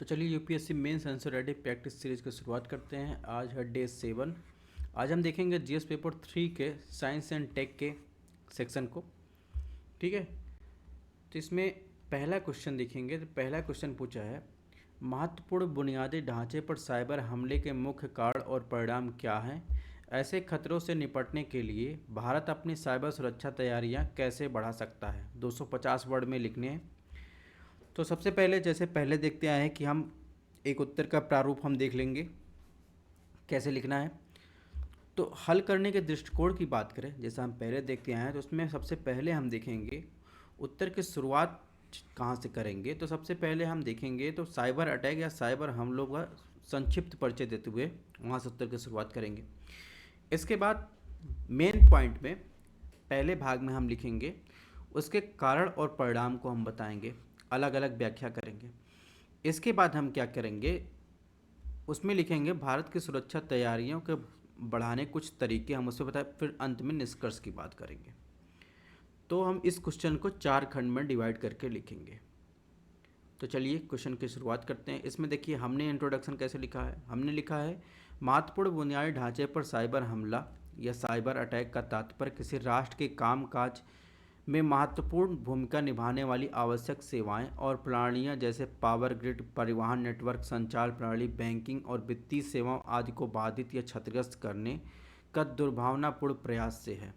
तो चलिए UPSC mains answer ready practice series की शुरुआत करते हैं। आज है डे 7। आज हम देखेंगे जीएस पेपर 3 के साइंस एंड टेक के सेक्शन को। ठीक है, तो इसमें पहला क्वेश्चन देखेंगे। तो पहला क्वेश्चन पूछा है, महत्वपूर्ण बुनियादी ढांचे पर साइबर हमले के मुख्य कारण और परिणाम क्या हैं? ऐसे खतरों से निपटने के लिए भारत अपनी साइबर सुरक्षा तैयारियां कैसे बढ़ा सकता है? 250 वर्ड में लिखने हैं। तो सबसे पहले जैसे पहले देखते आए हैं कि हम एक उत्तर का प्रारूप हम देख लेंगे कैसे लिखना है। तो हल करने के दृष्टिकोण की बात करें, जैसा हम पहले देखते आए हैं, तो उसमें सबसे पहले हम देखेंगे उत्तर की शुरुआत कहाँ से करेंगे। तो सबसे पहले हम देखेंगे तो साइबर अटैक या साइबर हमलों का संक्षिप्त परिचय देते हुए वहाँ से उत्तर की शुरुआत करेंगे। इसके बाद मेन पॉइंट में पहले भाग में हम लिखेंगे उसके कारण और परिणाम को हम बताएंगे, अलग अलग व्याख्या करेंगे। इसके बाद हम क्या करेंगे, उसमें लिखेंगे भारत की सुरक्षा तैयारियों के बढ़ाने कुछ तरीके हम उससे बताएं, फिर अंत में निष्कर्ष की बात करेंगे। तो हम इस क्वेश्चन को 4 खंड में डिवाइड करके लिखेंगे। तो चलिए क्वेश्चन की शुरुआत करते हैं। इसमें देखिए हमने इंट्रोडक्शन कैसे लिखा है। हमने लिखा है महत्वपूर्ण बुनियादी ढांचे पर साइबर हमला या साइबर अटैक का तात्पर्य किसी राष्ट्र के कामकाज में महत्वपूर्ण भूमिका निभाने वाली आवश्यक सेवाएं और प्रणालियां जैसे पावर ग्रिड, परिवहन नेटवर्क, संचार प्रणाली, बैंकिंग और वित्तीय सेवाओं आदि को बाधित या क्षतिग्रस्त करने का दुर्भावनापूर्ण प्रयास से है।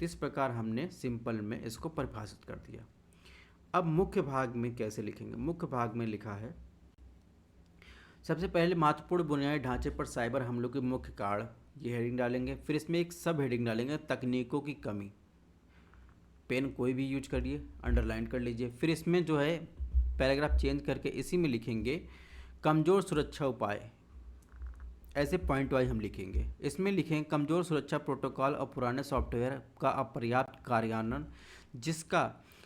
इस प्रकार हमने सिंपल में इसको परिभाषित कर दिया। अब मुख्य भाग में कैसे लिखेंगे। मुख्य भाग में लिखा है सबसे पहले महत्वपूर्ण बुनियादी ढांचे पर साइबर हमलों के मुख्य कारण, ये हेडिंग डालेंगे। फिर इसमें एक सब हेडिंग डालेंगे, तकनीकों की कमी। पेन कोई भी यूज करिए, अंडरलाइन कर लीजिए। फिर इसमें जो है पैराग्राफ चेंज करके इसी में लिखेंगे कमज़ोर सुरक्षा उपाय। ऐसे पॉइंट वाइज हम लिखेंगे। इसमें लिखेंगे कमज़ोर सुरक्षा प्रोटोकॉल और पुराने सॉफ्टवेयर का अपर्याप्त कार्यान्वयन जिसका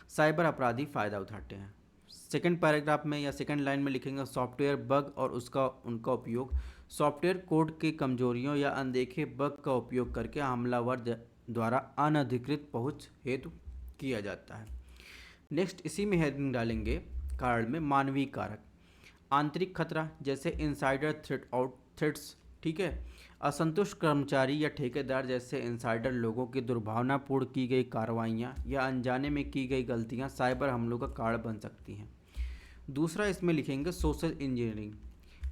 साइबर अपराधी फ़ायदा उठाते हैं। सेकंड पैराग्राफ में या सेकंड लाइन में लिखेंगे सॉफ्टवेयर बग और उनका उपयोग। सॉफ्टवेयर कोड की कमजोरियों या अनदेखे बग का उपयोग करके हमलावर द्वारा अनधिकृत पहुंच हेतु किया जाता है। नेक्स्ट इसी में हेडिंग डालेंगे कारण में मानवीय कारक, आंतरिक खतरा जैसे इनसाइडर थ्रेट्स, ठीक है, असंतुष्ट कर्मचारी या ठेकेदार जैसे इनसाइडर लोगों की दुर्भावनापूर्ण की गई कार्रवाइयाँ या अनजाने में की गई गलतियाँ साइबर हमलों का कारण बन सकती हैं। दूसरा इसमें लिखेंगे सोशल इंजीनियरिंग,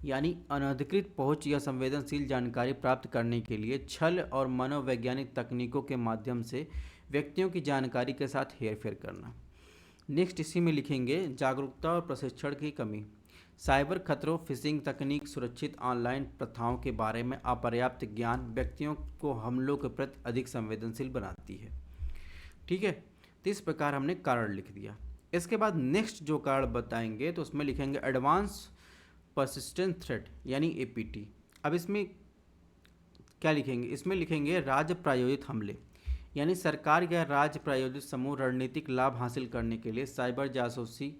यानी अनधिकृत पहुंच या संवेदनशील जानकारी प्राप्त करने के लिए छल और मनोवैज्ञानिक तकनीकों के माध्यम से व्यक्तियों की जानकारी के साथ हेरफेर करना। नेक्स्ट इसी में लिखेंगे जागरूकता और प्रशिक्षण की कमी, साइबर खतरों, फिशिंग तकनीक, सुरक्षित ऑनलाइन प्रथाओं के बारे में अपर्याप्त ज्ञान व्यक्तियों को हमलों के प्रति अधिक संवेदनशील बनाती है। ठीक है, तो इस प्रकार हमने कारण लिख दिया। इसके बाद नेक्स्ट जो कारण बताएंगे तो उसमें लिखेंगे एडवांस परसिस्टेंट थ्रेट यानी एपीटी। अब इसमें क्या लिखेंगे, इसमें लिखेंगे राज्य प्रायोजित हमले, यानी सरकार या राज्य प्रायोजित समूह रणनीतिक लाभ हासिल करने के लिए साइबर जासूसी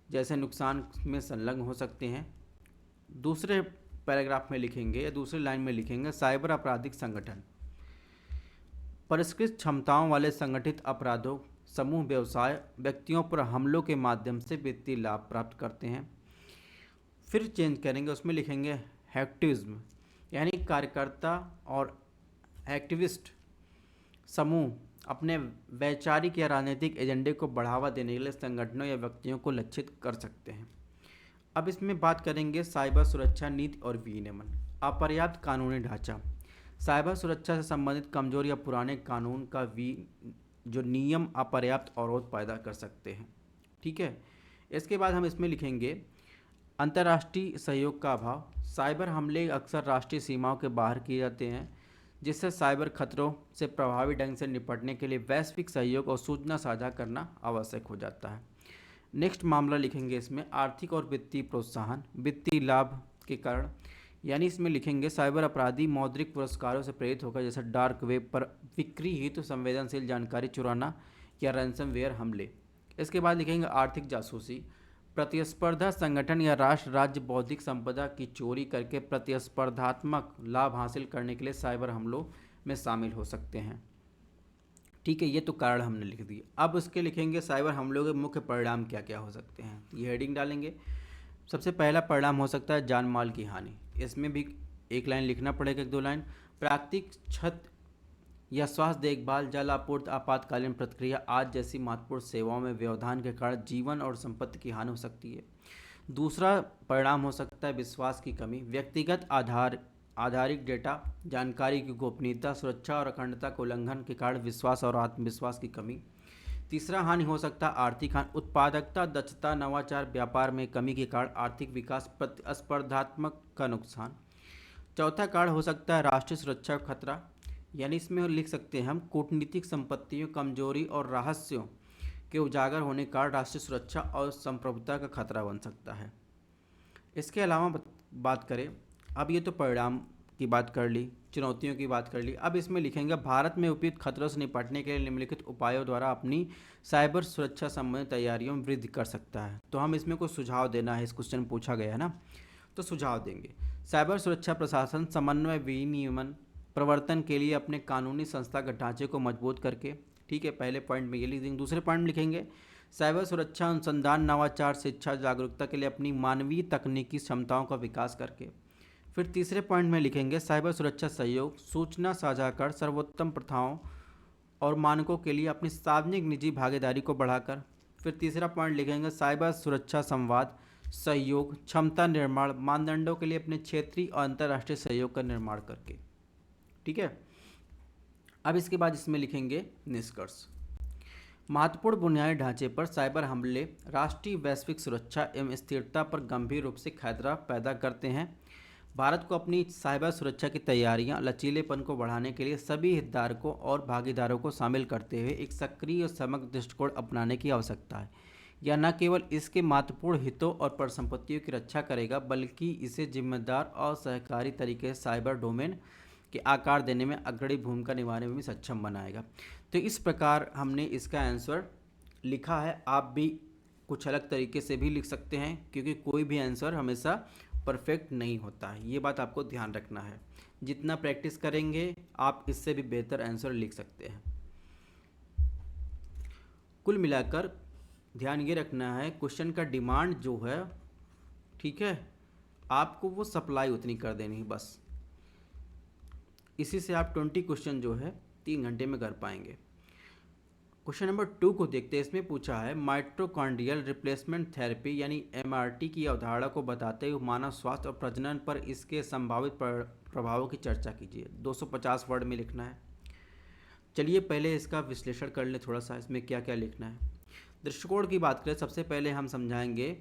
जैसे नुकसान में संलग्न हो सकते हैं। दूसरे पैराग्राफ में लिखेंगे या दूसरी लाइन में लिखेंगे साइबर आपराधिक संगठन, परिष्कृत क्षमताओं वाले संगठित अपराधों समूह व्यवसाय व्यक्तियों पर हमलों के माध्यम से वित्तीय लाभ प्राप्त करते हैं। फिर चेंज करेंगे, उसमें लिखेंगे हैक्टिविज्म, यानी कार्यकर्ता और एक्टिविस्ट समूह अपने वैचारिक या राजनीतिक एजेंडे को बढ़ावा देने के लिए संगठनों या व्यक्तियों को लक्षित कर सकते हैं। अब इसमें बात करेंगे साइबर सुरक्षा नीति और विनियमन, अपर्याप्त कानूनी ढांचा, साइबर सुरक्षा से संबंधित कमजोर या पुराने कानून का जो नियम अपर्याप्त अवरोध पैदा कर सकते हैं। ठीक है, इसके बाद हम इसमें लिखेंगे अंतर्राष्ट्रीय सहयोग का अभाव, साइबर हमले अक्सर राष्ट्रीय सीमाओं के बाहर किए जाते हैं जिससे साइबर खतरों से प्रभावी ढंग से निपटने के लिए वैश्विक सहयोग और सूचना साझा करना आवश्यक हो जाता है। नेक्स्ट मामला लिखेंगे इसमें आर्थिक और वित्तीय प्रोत्साहन, वित्तीय लाभ के कारण, यानी इसमें लिखेंगे साइबर अपराधी मौद्रिक पुरस्कारों से प्रेरित होकर जैसे डार्क वेब पर बिक्री हेतु संवेदनशील जानकारी चुराना या रैंसमवेयर हमले। इसके बाद लिखेंगे आर्थिक जासूसी, प्रतिस्पर्धा संगठन या राष्ट्र राज्य बौद्धिक संपदा की चोरी करके प्रतिस्पर्धात्मक लाभ हासिल करने के लिए साइबर हमलों में शामिल हो सकते हैं। ठीक है, ये तो कारण हमने लिख दिए। अब उसके लिखेंगे साइबर हमलों के मुख्य परिणाम क्या क्या हो सकते हैं, ये हेडिंग डालेंगे। सबसे पहला परिणाम हो सकता है जान माल की हानि। इसमें भी एक लाइन लिखना पड़ेगा, एक दो लाइन। प्राकृतिक छत या स्वास्थ्य देखभाल, जल आपूर्ति, आपातकालीन प्रतिक्रिया आदि जैसी महत्वपूर्ण सेवाओं में व्यवधान के कारण जीवन और संपत्ति की हानि हो सकती है। दूसरा परिणाम हो सकता है विश्वास की कमी। व्यक्तिगत आधारित डेटा, जानकारी की गोपनीयता, सुरक्षा और अखंडता के उल्लंघन के कारण विश्वास और आत्मविश्वास की कमी। तीसरा हानि हो सकता है आर्थिक हानि। उत्पादकता, दक्षता, नवाचार, व्यापार में कमी के कारण आर्थिक विकास, प्रतिस्पर्धात्मक का नुकसान। चौथा कारण हो सकता है राष्ट्रीय सुरक्षा का खतरा, यानी इसमें लिख सकते हैं हम कूटनीतिक संपत्तियों, कमजोरी और रहस्यों के उजागर होने के कारण राष्ट्रीय सुरक्षा और संप्रभुता का खतरा बन सकता है। इसके अलावा बात करें, अब ये तो परिणाम की बात कर ली, चुनौतियों की बात कर ली। अब इसमें लिखेंगे भारत में उपयुक्त खतरों से निपटने के लिए निम्नलिखित उपायों द्वारा अपनी साइबर सुरक्षा संबंधी तैयारियों में वृद्धि कर सकता है। तो हम इसमें कुछ सुझाव देना है, इस क्वेश्चन पूछा गया है ना, तो सुझाव देंगे। साइबर सुरक्षा प्रशासन समन्वय विनियमन प्रवर्तन के लिए अपने कानूनी संस्थागत ढांचे को मजबूत करके, ठीक है, पहले पॉइंट में ये लिख देंगे। दूसरे पॉइंट में लिखेंगे साइबर सुरक्षा अनुसंधान, नवाचार, शिक्षा, जागरूकता के लिए अपनी मानवीय तकनीकी क्षमताओं का विकास करके। फिर तीसरे पॉइंट में लिखेंगे साइबर सुरक्षा सहयोग, सूचना साझा कर सर्वोत्तम प्रथाओं और मानकों के लिए अपनी सार्वजनिक निजी भागीदारी को बढ़ाकर। फिर तीसरा पॉइंट लिखेंगे साइबर सुरक्षा संवाद, सहयोग, क्षमता निर्माण, मानदंडों के लिए अपने क्षेत्रीय और अंतर्राष्ट्रीय सहयोग का निर्माण करके। ठीक है, अब इसके बाद इसमें लिखेंगे निष्कर्ष। महत्वपूर्ण बुनियादी ढांचे पर साइबर हमले राष्ट्रीय वैश्विक सुरक्षा एवं स्थिरता पर गंभीर रूप से खतरा पैदा करते हैं। भारत को अपनी साइबर सुरक्षा की तैयारियां लचीलेपन को बढ़ाने के लिए सभी हितधारकों और भागीदारों को शामिल करते हुए एक सक्रिय और समग्र दृष्टिकोण अपनाने की आवश्यकता है। यह न केवल इसके महत्वपूर्ण हितों और परिसंपत्तियों की रक्षा करेगा, बल्कि इसे जिम्मेदार और सहकारी तरीके से साइबर डोमेन के आकार देने में अग्रणी भूमिका निभाने में भी सक्षम बनाएगा। तो इस प्रकार हमने इसका आंसर लिखा है। आप भी कुछ अलग तरीके से भी लिख सकते हैं, क्योंकि कोई भी आंसर हमेशा परफेक्ट नहीं होता है, ये बात आपको ध्यान रखना है। जितना प्रैक्टिस करेंगे आप इससे भी बेहतर आंसर लिख सकते हैं। कुल मिलाकर ध्यान ये रखना है, क्वेश्चन का डिमांड जो है, ठीक है, आपको वो सप्लाई उतनी कर देनी है बस। इसी से आप 20 क्वेश्चन जो है 3 घंटे में कर पाएंगे। क्वेश्चन नंबर 2 को देखते हैं। इसमें पूछा है माइटोकॉन्ड्रियल रिप्लेसमेंट थेरेपी यानी एमआरटी की अवधारणा को बताते हुए मानव स्वास्थ्य और प्रजनन पर इसके संभावित प्रभावों की चर्चा कीजिए। 250 वर्ड में लिखना है। चलिए पहले इसका विश्लेषण कर लें थोड़ा सा, इसमें क्या क्या लिखना है। दृष्टिकोण की बात करें, सबसे पहले हम समझाएंगे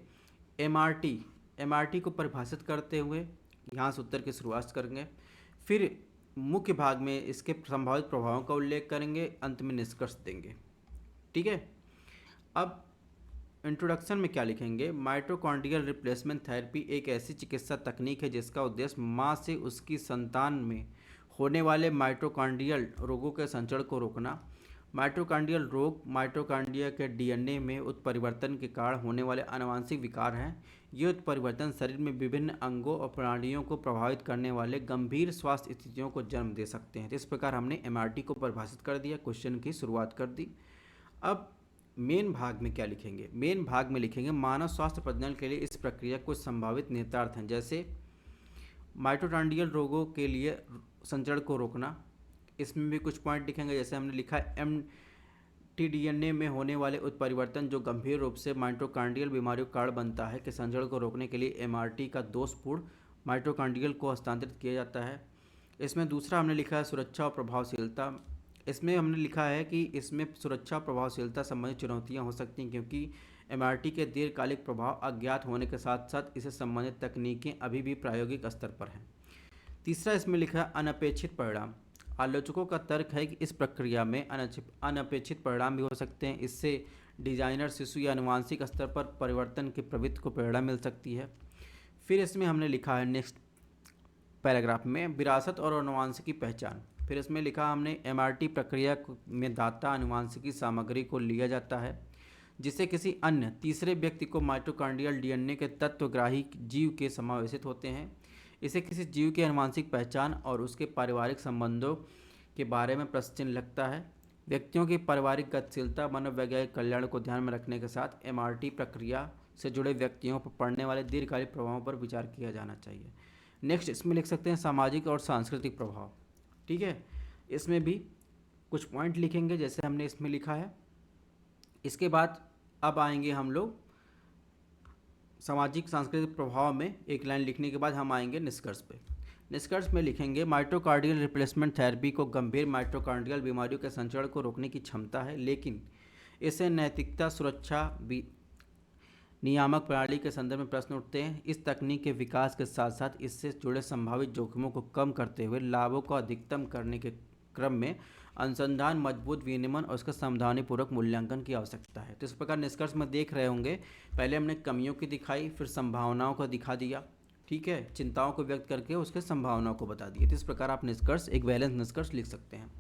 एमआरटी को परिभाषित करते हुए यहाँ से उत्तर की शुरुआत करेंगे। फिर मुख्य भाग में इसके संभावित प्रभावों का उल्लेख करेंगे, अंत में निष्कर्ष देंगे। ठीक है, अब इंट्रोडक्शन में क्या लिखेंगे। माइटोकॉन्ड्रियल रिप्लेसमेंट थेरेपी एक ऐसी चिकित्सा तकनीक है जिसका उद्देश्य मां से उसकी संतान में होने वाले माइटोकॉन्ड्रियल रोगों के संचरण को रोकना। माइटोकॉन्ड्रियल रोग माइटोकॉन्ड्रिया के डीएनए में उत्परिवर्तन के कारण होने वाले आनुवंशिक विकार हैं। ये उत्परिवर्तन शरीर में विभिन्न अंगों और प्रणालियों को प्रभावित करने वाले गंभीर स्वास्थ्य स्थितियों को जन्म दे सकते हैं। तो इस प्रकार हमने एमआरटी को परिभाषित कर दिया, क्वेश्चन की शुरुआत कर दी। अब मेन भाग में क्या लिखेंगे। मेन भाग में लिखेंगे मानव स्वास्थ्य प्रजनन के लिए इस प्रक्रिया कुछ संभावित निहितार्थ हैं, जैसे माइटोकॉन्ड्रियल रोगों के लिए संचरण को रोकना। इसमें भी कुछ पॉइंट लिखेंगे, जैसे हमने लिखा है mtDNA में होने वाले उत्परिवर्तन जो गंभीर रूप से माइटोकॉन्ड्रियल बीमारियों का कारण बनता है कि संचरण को रोकने के लिए एमआरटी का दोषपूर्ण माइटोकॉन्ड्रियल को हस्तांतरित किया जाता है। इसमें दूसरा हमने लिखा है सुरक्षा और प्रभावशीलता। इसमें हमने लिखा है कि इसमें सुरक्षा और प्रभावशीलता संबंधी चुनौतियाँ हो सकती हैं, क्योंकि एमआरटी के दीर्घकालिक प्रभाव अज्ञात होने के साथ साथ इसे संबंधित तकनीकें अभी भी प्रायोगिक स्तर पर हैं। तीसरा इसमें लिखा है अनपेक्षित परिणाम। आलोचकों का तर्क है कि इस प्रक्रिया में अनपेक्षित परिणाम भी हो सकते हैं। इससे डिजाइनर शिशु या आनुवंशिक स्तर पर परिवर्तन की प्रवृत्ति को प्रेरणा मिल सकती है। फिर इसमें हमने लिखा है नेक्स्ट पैराग्राफ में विरासत और आनुवंशिकी पहचान। फिर इसमें लिखा हमने एमआरटी प्रक्रिया में दाता आनुवंशिकी सामग्री को लिया जाता है जिससे किसी अन्य तीसरे व्यक्ति को माइटोकॉन्ड्रियल डीएनए के तत्वग्राही जीव के समावेशित होते हैं। इसे किसी जीव की आनुवंशिक पहचान और उसके पारिवारिक संबंधों के बारे में प्रश्न चिन्ह लगता है। व्यक्तियों की पारिवारिक गतिशीलता मनोवैज्ञानिक कल्याण को ध्यान में रखने के साथ एमआरटी प्रक्रिया से जुड़े व्यक्तियों पर पड़ने वाले दीर्घकालिक प्रभावों पर विचार किया जाना चाहिए। नेक्स्ट इसमें लिख सकते हैं सामाजिक और सांस्कृतिक प्रभाव। ठीक है, इसमें भी कुछ पॉइंट लिखेंगे जैसे हमने इसमें लिखा है। इसके बाद अब आएंगे हम लोग सामाजिक सांस्कृतिक प्रभाव में एक लाइन लिखने के बाद हम आएंगे निष्कर्ष पे। निष्कर्ष में लिखेंगे माइटोकार्डियल रिप्लेसमेंट थेरेपी को गंभीर माइटोकार्डियल बीमारियों के संचरण को रोकने की क्षमता है, लेकिन इसे नैतिकता, सुरक्षा, नियामक प्रणाली के संदर्भ में प्रश्न उठते हैं। इस तकनीक के विकास के साथ साथ इससे जुड़े संभावित जोखिमों को कम करते हुए लाभों को अधिकतम करने के क्रम में अनुसंधान, मजबूत विनियमन और उसका सावधानीपूर्वक मूल्यांकन की आवश्यकता है। तो इस प्रकार निष्कर्ष में देख रहे होंगे, पहले हमने कमियों की दिखाई, फिर संभावनाओं को दिखा दिया। ठीक है, चिंताओं को व्यक्त करके उसके संभावनाओं को बता दिए। तो इस प्रकार आप निष्कर्ष, एक बैलेंस निष्कर्ष लिख सकते हैं।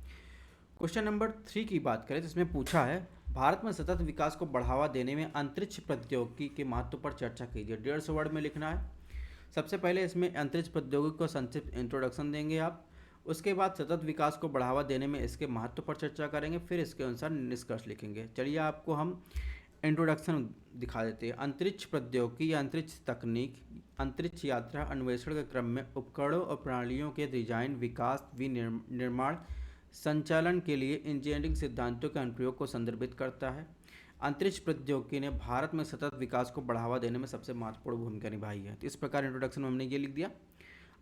क्वेश्चन नंबर 3 की बात करें तो इसमें पूछा है भारत में सतत विकास को बढ़ावा देने में अंतरिक्ष प्रौद्योगिकी के महत्व पर चर्चा कीजिए। 150 वर्ड में लिखना है। सबसे पहले इसमें अंतरिक्ष प्रौद्योगिकी को संक्षिप्त इंट्रोडक्शन देंगे आप, उसके बाद सतत विकास को बढ़ावा देने में इसके महत्व पर चर्चा करेंगे, फिर इसके अनुसार निष्कर्ष लिखेंगे। चलिए आपको हम इंट्रोडक्शन दिखा देते हैं। अंतरिक्ष प्रौद्योगिकी या अंतरिक्ष तकनीक अंतरिक्ष यात्रा अन्वेषण के क्रम में उपकरणों और प्रणालियों के डिजाइन, विकास, विनिर्माण, संचालन के लिए इंजीनियरिंग सिद्धांतों के अनुप्रयोग को संदर्भित करता है। अंतरिक्ष प्रौद्योगिकी ने भारत में सतत विकास को बढ़ावा देने में सबसे महत्वपूर्ण भूमिका निभाई है। तो इस प्रकार इंट्रोडक्शन में हमने ये लिख दिया।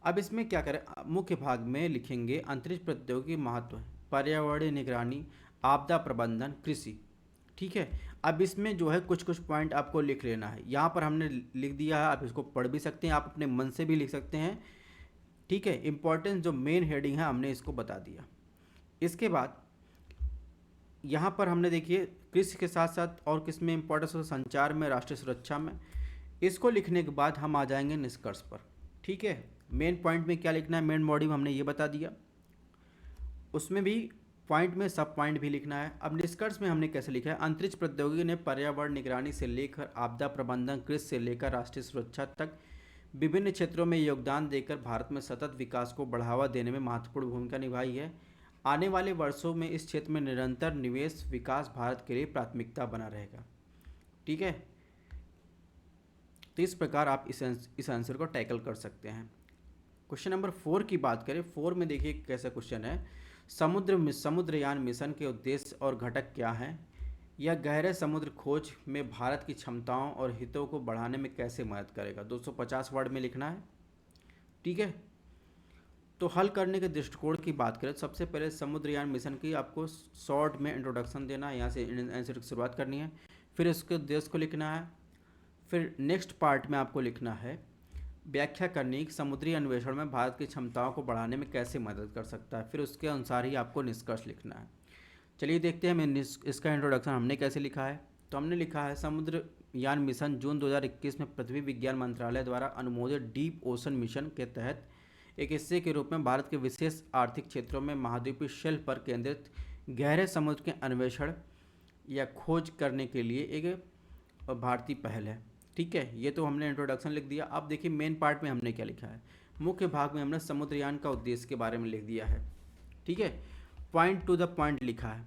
अब इसमें क्या करें, मुख्य भाग में लिखेंगे अंतरिक्ष प्रौद्योगिकी महत्व, पर्यावरणीय निगरानी, आपदा प्रबंधन, कृषि। ठीक है, अब इसमें जो है कुछ कुछ पॉइंट आपको लिख लेना है। यहाँ पर हमने लिख दिया है, आप इसको पढ़ भी सकते हैं, आप अपने मन से भी लिख सकते हैं। ठीक है, इंपॉर्टेंस जो मेन हेडिंग है हमने इसको बता दिया। इसके बाद यहाँ पर हमने देखिए कृषि के साथ साथ और किस में इंपॉर्टेंस हो, संचार में, राष्ट्रीय सुरक्षा में। इसको लिखने के बाद हम आ जाएंगे निष्कर्ष पर। ठीक है, मेन पॉइंट में क्या लिखना है, मेन बॉडी में हमने ये बता दिया, उसमें भी पॉइंट में सब पॉइंट भी लिखना है। अब निष्कर्ष में हमने कैसे लिखा है, अंतरिक्ष प्रौद्योगिकी ने पर्यावरण निगरानी से लेकर आपदा प्रबंधन, कृषि से लेकर राष्ट्रीय सुरक्षा तक विभिन्न क्षेत्रों में योगदान देकर भारत में सतत विकास को बढ़ावा देने में महत्वपूर्ण भूमिका निभाई है। आने वाले वर्षों में इस क्षेत्र में निरंतर निवेश, विकास भारत के लिए प्राथमिकता बना रहेगा। ठीक है, तो इस प्रकार आप इस आंसर को टैकल कर सकते हैं। क्वेश्चन नंबर 4 की बात करें। 4 में देखिए कैसा क्वेश्चन है, समुद्रयान मिशन के उद्देश्य और घटक क्या हैं? यह गहरे समुद्र खोज में भारत की क्षमताओं और हितों को बढ़ाने में कैसे मदद करेगा? 250 वर्ड में लिखना है। ठीक है, तो हल करने के दृष्टिकोण की बात करें, सबसे पहले समुद्रयान मिशन की आपको शॉर्ट में इंट्रोडक्शन देना है, यहाँ से आंसर की शुरुआत करनी है, फिर उसके उद्देश्य को लिखना है, फिर नेक्स्ट पार्ट में आपको लिखना है व्याख्या करनी कि समुद्री अन्वेषण में भारत की क्षमताओं को बढ़ाने में कैसे मदद कर सकता है, फिर उसके अनुसार ही आपको निष्कर्ष लिखना है। चलिए देखते हैं इसका इंट्रोडक्शन हमने कैसे लिखा है। तो हमने लिखा है समुद्रयान मिशन जून 2021 में पृथ्वी विज्ञान मंत्रालय द्वारा अनुमोदित डीप ओशन मिशन के तहत एक हिस्से के रूप में भारत के विशेष आर्थिक क्षेत्रों में महाद्वीपीय शेल्फ पर केंद्रित गहरे समुद्र के अन्वेषण या खोज करने के लिए एक भारतीय पहल है। ठीक है, ये तो हमने इंट्रोडक्शन लिख दिया। अब देखिए मेन पार्ट में हमने क्या लिखा है, मुख्य भाग में हमने समुद्रयान का उद्देश्य के बारे में लिख दिया है। ठीक है, पॉइंट टू द पॉइंट लिखा है।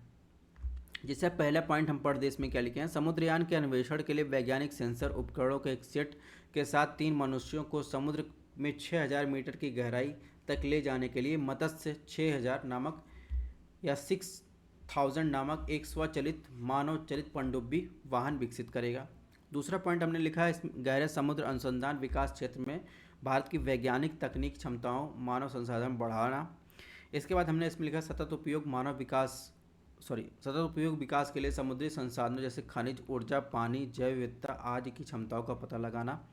जैसे पहला पॉइंट हम पढ़ दे, इसमें क्या लिखे हैं, समुद्रयान के अन्वेषण के लिए वैज्ञानिक सेंसर उपकरणों के एक सेट के साथ 3 मनुष्यों को समुद्र में 6000 मीटर की गहराई तक ले जाने के लिए मत्स्य 6000 नामक या 6000 नामक एक स्वचालित मानव चलित पनडुब्बी वाहन विकसित करेगा। दूसरा पॉइंट हमने लिखा है, इस गहरे समुद्र अनुसंधान विकास क्षेत्र में भारत की वैज्ञानिक तकनीक क्षमताओं, मानव संसाधन बढ़ाना। इसके बाद हमने इसमें लिखा सतत उपयोग विकास के लिए समुद्री संसाधनों जैसे खनिज, ऊर्जा, पानी, जैव विविधता आदि की क्षमताओं का पता लगाना।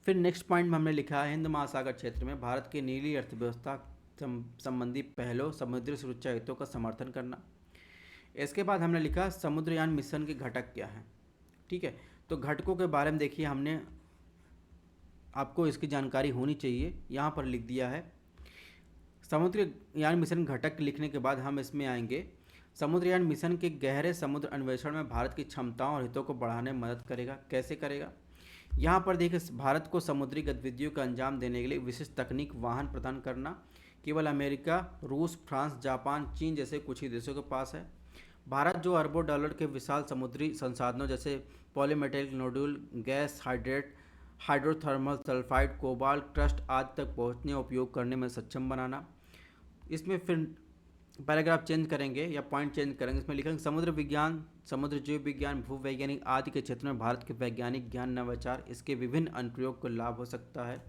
फिर नेक्स्ट पॉइंट में हमने लिखा है हिंद महासागर क्षेत्र में भारत की नीली अर्थव्यवस्था संबंधी पहलों, समुद्री सुरक्षा हितों का समर्थन करना। इसके बाद हमने लिखा समुद्रयान मिशन के घटक क्या हैं। ठीक है, तो घटकों के बारे में देखिए, हमने आपको इसकी जानकारी होनी चाहिए, यहाँ पर लिख दिया है। समुद्रयान मिशन घटक लिखने के बाद हम इसमें आएंगे, समुद्रयान मिशन के गहरे समुद्र अन्वेषण में भारत की क्षमताओं और हितों को बढ़ाने में मदद करेगा। कैसे करेगा? यहाँ पर देखिए, भारत को समुद्री गतिविधियों का अंजाम देने के लिए विशिष्ट तकनीक वाहन प्रदान करना केवल अमेरिका, रूस, फ्रांस, जापान, चीन जैसे कुछ ही देशों के पास है। भारत जो अरबों डॉलर के विशाल समुद्री संसाधनों जैसे polymetallic nodule, gas hydrate, hydrothermal sulphide, cobalt, trust आदि तक पहुंचने और उपयोग करने में सक्षम बनाना। इसमें फिर पैराग्राफ चेंज करेंगे या पॉइंट चेंज करेंगे, इसमें लिखेंगे समुद्र विज्ञान, समुद्र जीव विज्ञान, भूवैज्ञानिक आदि के क्षेत्र में भारत के वैज्ञानिक ज्ञान नवाचार इसके विभिन्न अनुप्रयोग को लाभ हो सकता है।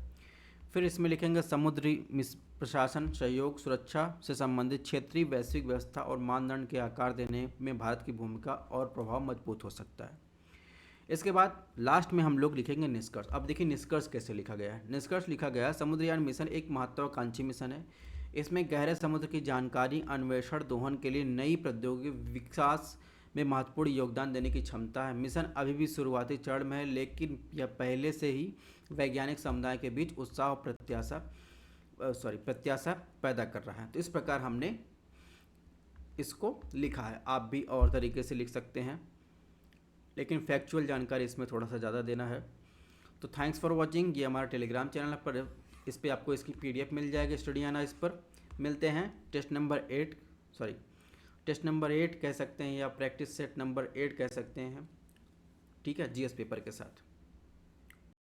फिर इसमें लिखेंगे समुद्री प्रशासन, सहयोग, सुरक्षा से संबंधित क्षेत्रीय वैश्विक व्यवस्था और मानदंड के आकार देने में भारत की भूमिका और प्रभाव मजबूत हो सकता है। इसके बाद लास्ट में हम लोग लिखेंगे निष्कर्ष। अब देखिए निष्कर्ष कैसे लिखा गया है। निष्कर्ष लिखा गया है, समुद्रयान मिशन एक महत्वाकांक्षी मिशन है। इसमें गहरे समुद्र की जानकारी, अन्वेषण, दोहन के लिए नई प्रौद्योगिकी विकास में महत्वपूर्ण योगदान देने की क्षमता है। मिशन अभी भी शुरुआती चरण में है, लेकिन यह पहले से ही वैज्ञानिक समुदाय के बीच उत्साह और प्रत्याशा पैदा कर रहा है। तो इस प्रकार हमने इसको लिखा है। आप भी और तरीके से लिख सकते हैं, लेकिन फैक्चुअल जानकारी इसमें थोड़ा सा ज़्यादा देना है। तो थैंक्स फॉर वॉचिंग। ये हमारा टेलीग्राम चैनल पर, इस पर आपको इसकी PDF मिल जाएगी, स्टूडियाना। इस पर मिलते हैं टेस्ट नंबर 8 कह सकते हैं या प्रैक्टिस सेट नंबर 8 कह सकते हैं, ठीक है, GS पेपर के साथ।